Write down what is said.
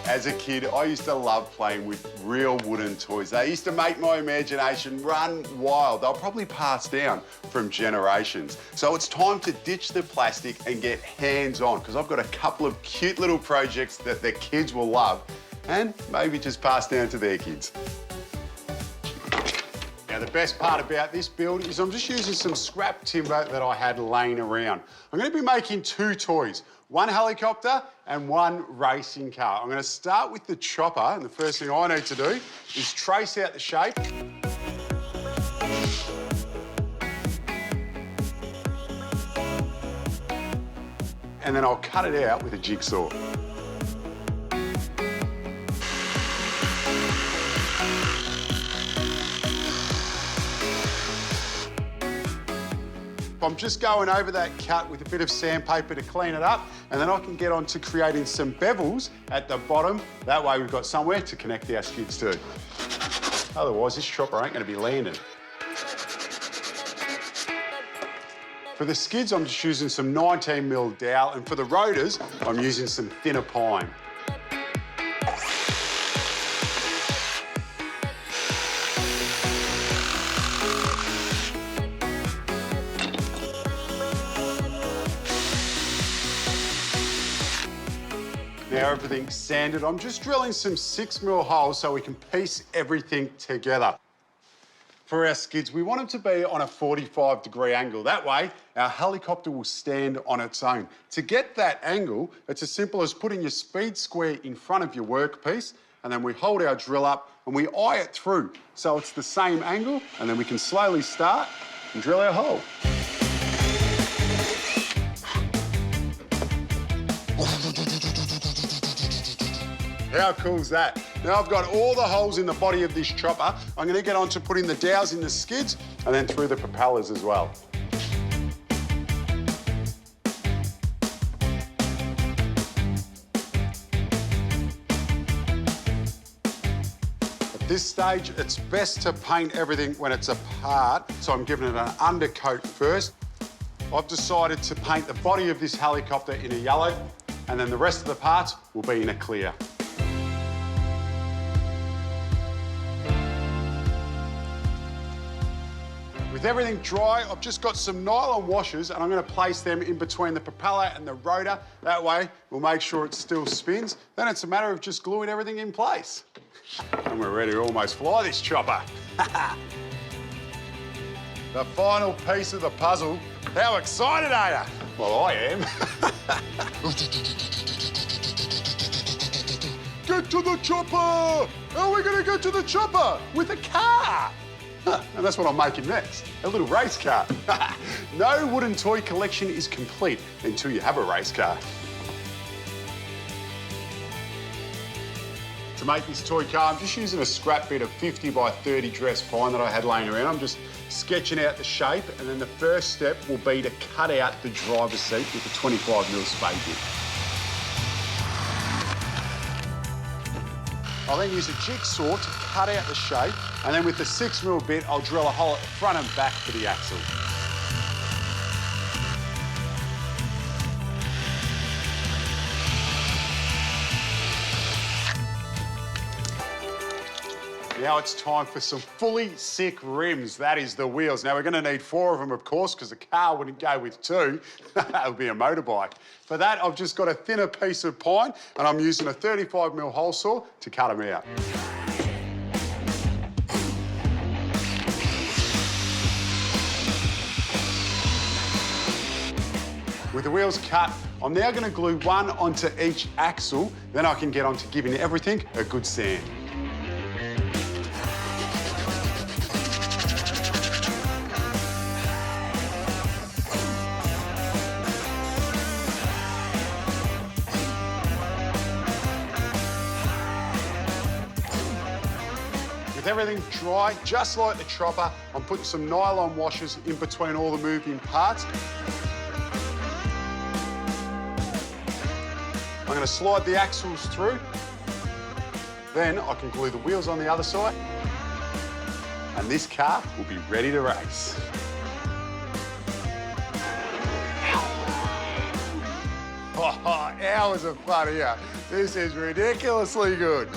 As a kid, I used to love playing with real wooden toys. They used to make my imagination run wild. They'll probably pass down from generations. So it's time to ditch the plastic and get hands-on, because I've got a couple of cute little projects that the kids will love and maybe just pass down to their kids. Now, the best part about this build is I'm just using some scrap timber that I had laying around. I'm going to be making two toys, one helicopter and one racing car. I'm going to start with the chopper, and the first thing I need to do is trace out the shape. And then I'll cut it out with a jigsaw. I'm just going over that cut with a bit of sandpaper to clean it up, and then I can get on to creating some bevels at the bottom. That way we've got somewhere to connect our skids to. Otherwise, this chopper ain't going to be landing. For the skids, I'm just using some 19mm dowel, and for the rotors, I'm using some thinner pine. Now everything's sanded, I'm just drilling some 6mm holes so we can piece everything together. For our skids, we want them to be on a 45-degree angle. That way, our helicopter will stand on its own. To get that angle, it's as simple as putting your speed square in front of your workpiece, and then we hold our drill up and we eye it through so it's the same angle, and then we can slowly start and drill our hole. How cool is that? Now I've got all the holes in the body of this chopper. I'm going to get on to putting the dowels in the skids and then through the propellers as well. At this stage, it's best to paint everything when it's apart, so I'm giving it an undercoat first. I've decided to paint the body of this helicopter in a yellow, and then the rest of the parts will be in a clear. With everything dry, I've just got some nylon washers and I'm going to place them in between the propeller and the rotor. That way, we'll make sure it still spins. Then it's a matter of just gluing everything in place. And we're ready to almost fly this chopper. The final piece of the puzzle. How excited are you? Well, I am. Get to the chopper! How are we going to get to the chopper? With a car! And that's what I'm making next, a little race car. No wooden toy collection is complete until you have a race car. To make this toy car, I'm just using a scrap bit of 50 by 30 dressed pine that I had laying around. I'm just sketching out the shape, and then the first step will be to cut out the driver's seat with a 25mm spade bit. I'll then use a jigsaw to cut out the shape, and then with the 6mm bit, I'll drill a hole at the front and back for the axle. Now it's time for some fully sick rims. That is the wheels. Now, we're going to need 4 of them, of course, because the car wouldn't go with 2. It would be a motorbike. For that, I've just got a thinner piece of pine, and I'm using a 35mm hole saw to cut them out. With the wheels cut, I'm now going to glue one onto each axle. Then I can get on to giving everything a good sand. With everything dry, just like the chopper, I'm putting some nylon washers in between all the moving parts. I'm going to slide the axles through. Then I can glue the wheels on the other side. And this car will be ready to race. Hours of fun here. This is ridiculously good.